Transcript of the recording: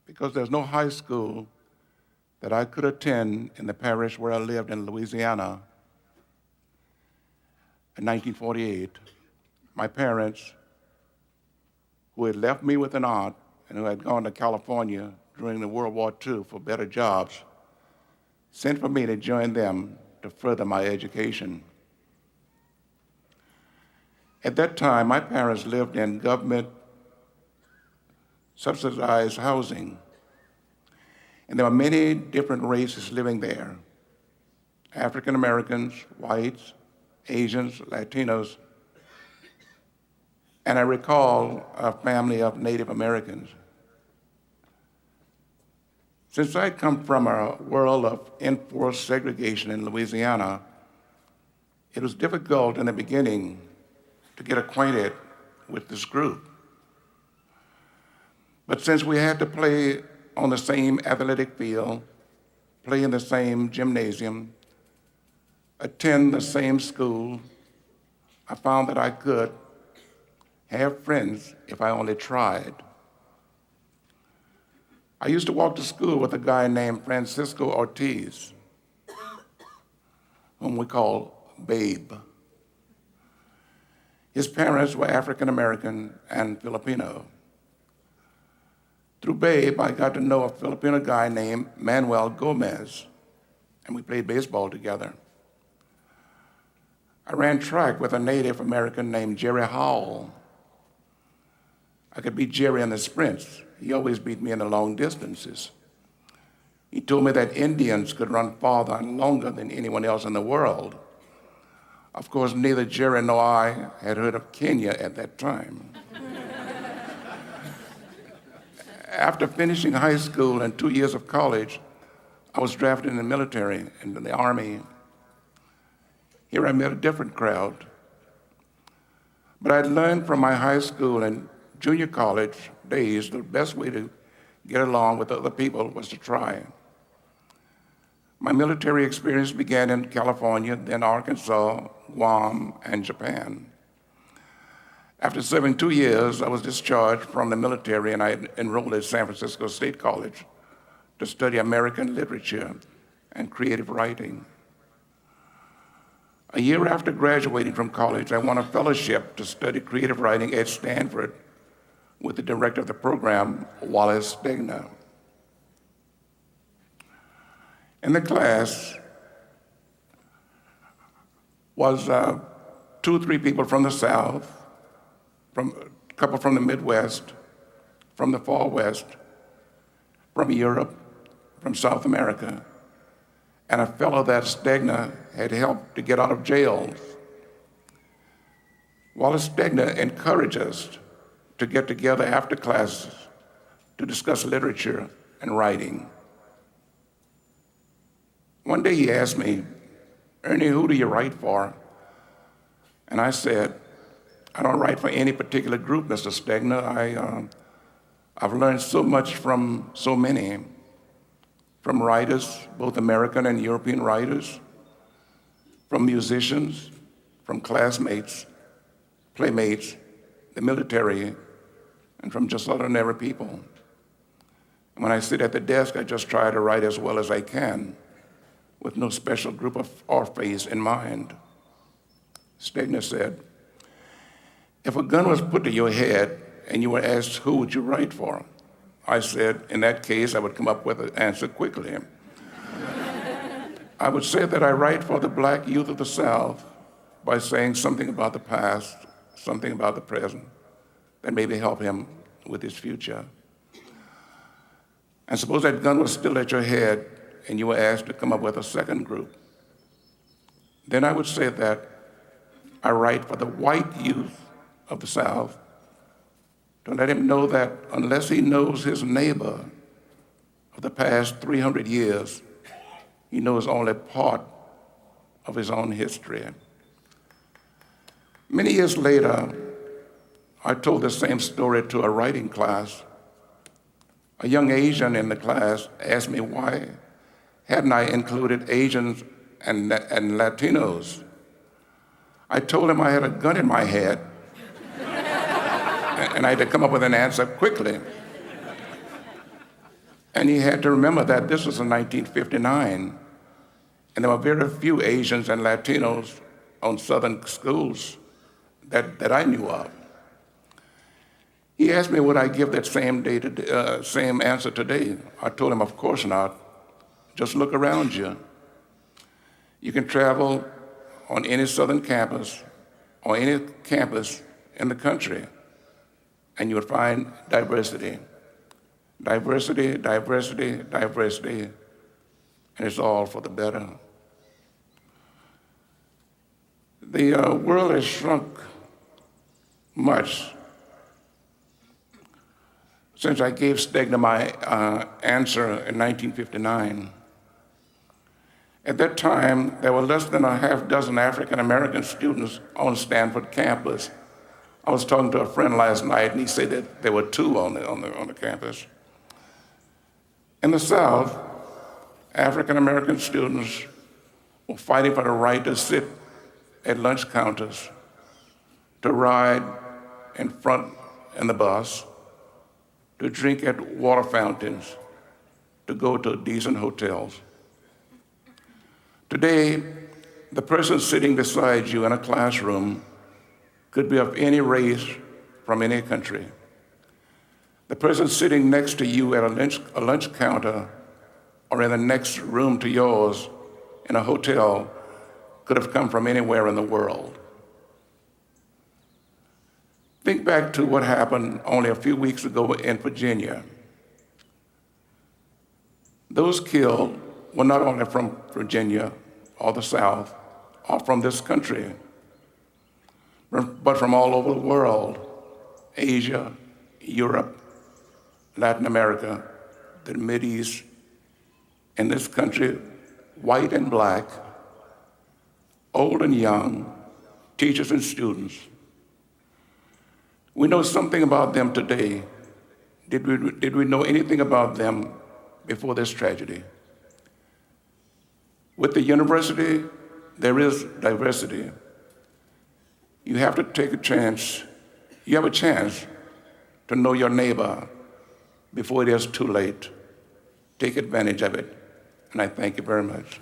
because there's no high school that I could attend in the parish where I lived in Louisiana in 1948. My parents, who had left me with an aunt and who had gone to California during the World War II for better jobs, sent for me to join them to further my education. At that time, my parents lived in government subsidized housing, and there were many different races living there: African Americans, whites, Asians, Latinos, and I recall a family of Native Americans. Since I'd come from a world of enforced segregation in Louisiana, it was difficult in the beginning to get acquainted with this group. But since we had to play on the same athletic field, play in the same gymnasium, attend the same school, I found that I could have friends if I only tried. I used to walk to school with a guy named Francisco Ortiz, whom we call Babe. His parents were African American and Filipino. Through Babe, I got to know a Filipino guy named Manuel Gomez, and we played baseball together. I ran track with a Native American named Jerry Howell. I could beat Jerry in the sprints. He always beat me in the long distances. He told me that Indians could run farther and longer than anyone else in the world. Of course, neither Jerry nor I had heard of Kenya at that time. After finishing high school and 2 years of college, I was drafted in the military, into the Army. Here I met a different crowd. But I'd learned from my high school and junior college days the best way to get along with other people was to try. My military experience began in California, then Arkansas, Guam, and Japan. After serving 2 years, I was discharged from the military and I enrolled at San Francisco State College to study American literature and creative writing. A year after graduating from college, I won a fellowship to study creative writing at Stanford with the director of the program, Wallace Stegner. In the class was 2 or 3 people from the South, a couple from the Midwest, from the Far West, from Europe, from South America, and a fellow that Stegner had helped to get out of jail. Wallace Stegner encouraged us to get together after classes to discuss literature and writing. One day he asked me, "Ernie, who do you write for?" And I said, "I don't write for any particular group, Mr. Stegner. I've learned so much from so many, from writers, both American and European writers, from musicians, from classmates, playmates, the military, and from just ordinary people. And when I sit at the desk, I just try to write as well as I can, with no special group or phase in mind." Stegner said, "If a gun was put to your head and you were asked who would you write for?" I said, in that case, I would come up with an answer quickly. I would say that I write for the black youth of the South by saying something about the past, something about the present, that maybe help him with his future. And suppose that gun was still at your head and you were asked to come up with a second group. Then I would say that I write for the white youth of the South to let him know that unless he knows his neighbor of the past 300 years, he knows only part of his own history. Many years later, I told the same story to a writing class. A young Asian in the class asked me why hadn't I included Asians and Latinos. I told him I had a gun in my head and I had to come up with an answer quickly. And you had to remember that this was in 1959, and there were very few Asians and Latinos on Southern schools that I knew of. He asked me would I give that same answer today. I told him, of course not. Just look around you. You can travel on any Southern campus or any campus in the country, and you will find diversity. Diversity, diversity, diversity, and it's all for the better. The world has shrunk much since I gave Stegner my answer in 1959. At that time, there were less than a half dozen African American students on Stanford campus. I was talking to a friend last night, and he said that there were 2 on the campus. In the South, African American students were fighting for the right to sit at lunch counters, to ride in front in the bus, to drink at water fountains, to go to decent hotels. Today, the person sitting beside you in a classroom could be of any race from any country. The person sitting next to you at a lunch counter or in the next room to yours in a hotel could have come from anywhere in the world. Think back to what happened only a few weeks ago in Virginia. Those killed were not only from Virginia or the South or from this country, but from all over the world, Asia, Europe, Latin America, the Mideast, in this country, white and black, old and young, teachers and students. We know something about them today. Did we know anything about them before this tragedy? With the university, there is diversity. You have to take a chance. You have a chance to know your neighbor before it is too late. Take advantage of it, and I thank you very much.